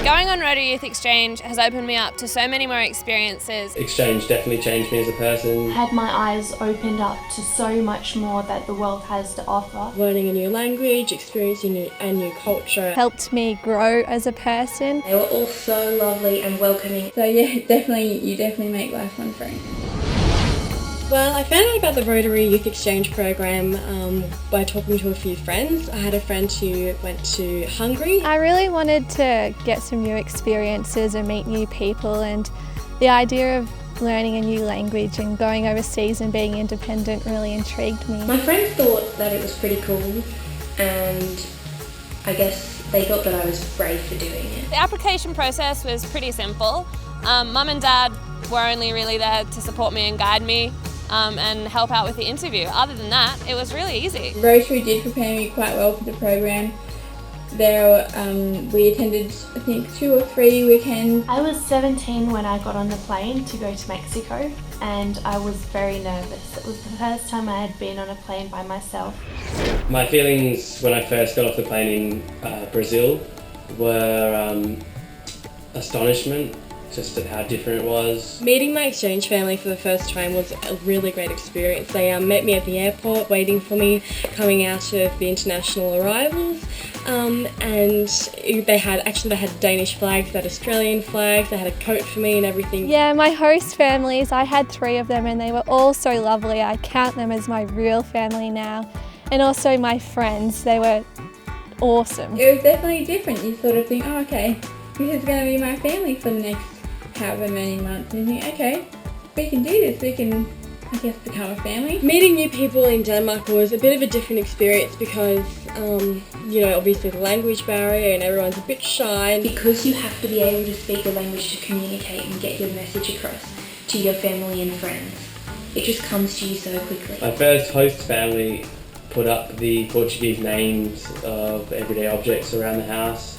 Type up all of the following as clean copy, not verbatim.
Going on Rotary Youth Exchange has opened me up to so many more experiences. Exchange definitely changed me as a person. Had my eyes opened up to so much more that the world has to offer. Learning a new language, experiencing a new culture. Helped me grow as a person. They were all so lovely and welcoming. So yeah, you definitely make lifelong friends. Well, I found out about the Rotary Youth Exchange program by talking to a few friends. I had a friend who went to Hungary. I really wanted to get some new experiences and meet new people, and the idea of learning a new language and going overseas and being independent really intrigued me. My friends thought that it was pretty cool, and I guess they thought that I was brave for doing it. The application process was pretty simple. Mum and Dad were only really there to support me and guide me and help out with the interview. Other than that, it was really easy. Rotary did prepare me quite well for the program. We attended, I think, 2 or 3 weekends. I was 17 when I got on the plane to go to Mexico, and I was very nervous. It was the first time I had been on a plane by myself. My feelings when I first got off the plane in Brazil were astonishment, just at how different it was. Meeting my exchange family for the first time was a really great experience. They met me at the airport, waiting for me, coming out of the international arrivals, and they had Danish flags, they had Australian flags, they had a coat for me and everything. Yeah, my host families, I had 3 of them and they were all so lovely. I count them as my real family now. And also my friends, they were awesome. It was definitely different. You sort of think, oh okay, this is going to be my family for the next however many months, and you think, okay, we can do this, we can, I guess, become a family. Meeting new people in Denmark was a bit of a different experience because, obviously the language barrier and everyone's a bit shy. Because you have to be able to speak the language to communicate and get your message across to your family and friends. It just comes to you so quickly. My first host family put up the Portuguese names of everyday objects around the house,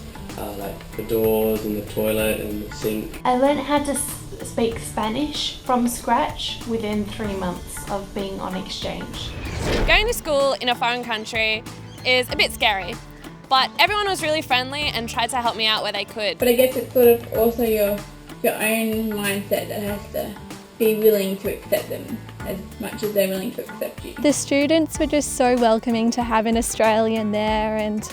like the doors and the toilet and the sink. I learned how to speak Spanish from scratch within 3 months of being on exchange. Going to school in a foreign country is a bit scary, but everyone was really friendly and tried to help me out where they could. But I guess it's sort of also your own mindset that has to be willing to accept them as much as they're willing to accept you. The students were just so welcoming to have an Australian there, and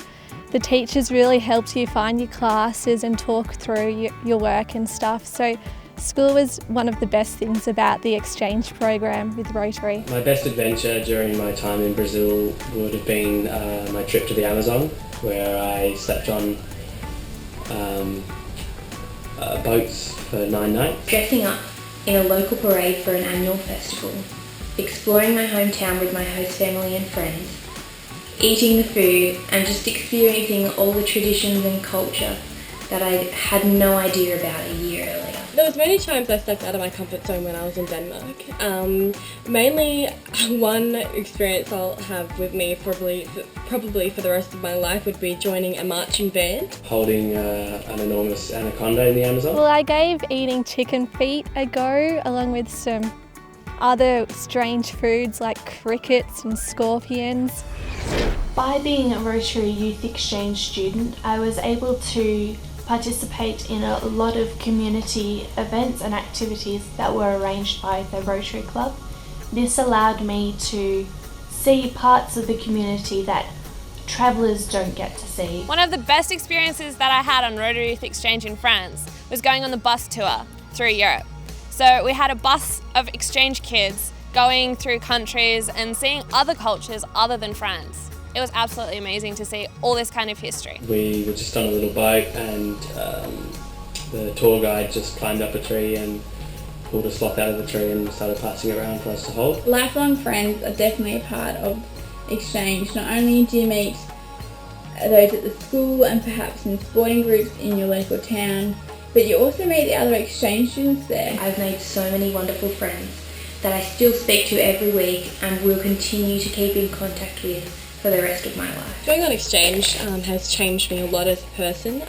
the teachers really helped you find your classes and talk through your work and stuff. So school was one of the best things about the exchange program with Rotary. My best adventure during my time in Brazil would have been my trip to the Amazon, where I slept on boats for 9 nights. Dressing up in a local parade for an annual festival, exploring my hometown with my host family and friends, eating the food and just experiencing all the traditions and culture that I had no idea about a year earlier. There was many times I stepped out of my comfort zone when I was in Denmark. Mainly one experience I'll have with me probably for the rest of my life would be joining a marching band. Holding an enormous anaconda in the Amazon. Well, I gave eating chicken feet a go, along with some other strange foods like crickets and scorpions. By being a Rotary Youth Exchange student, I was able to participate in a lot of community events and activities that were arranged by the Rotary Club. This allowed me to see parts of the community that travellers don't get to see. One of the best experiences that I had on Rotary Youth Exchange in France was going on the bus tour through Europe. So we had a bus of exchange kids going through countries and seeing other cultures other than France. It was absolutely amazing to see all this kind of history. We were just on a little boat and the tour guide just climbed up a tree and pulled a sloth out of the tree and started passing it around for us to hold. Lifelong friends are definitely a part of exchange. Not only do you meet those at the school and perhaps in sporting groups in your local town, but you also meet the other exchange students there. I've made so many wonderful friends that I still speak to every week and will continue to keep in contact with for the rest of my life. Going on exchange has changed me a lot as a person.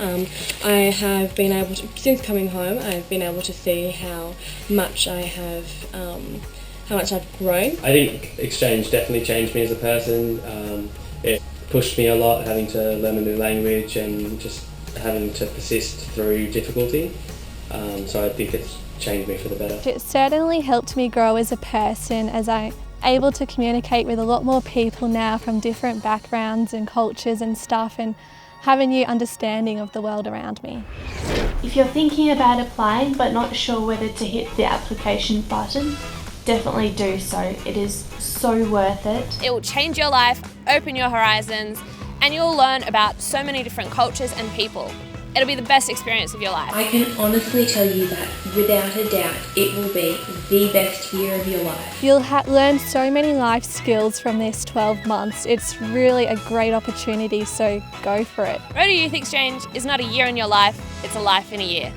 I have been able to, since coming home, I've been able to see how much I have, how much I've grown. I think exchange definitely changed me as a person. It pushed me a lot, having to learn a new language and just having to persist through difficulty. So I think it's changed me for the better. It certainly helped me grow as a person, as I'm able to communicate with a lot more people now from different backgrounds and cultures and stuff, and have a new understanding of the world around me. If you're thinking about applying but not sure whether to hit the application button, definitely do so. It is so worth it. It will change your life, open your horizons, and you'll learn about so many different cultures and people. It'll be the best experience of your life. I can honestly tell you that without a doubt it will be the best year of your life. You'll learn so many life skills from this 12 months. It's really a great opportunity, so go for it. Rotary Youth Exchange is not a year in your life, it's a life in a year.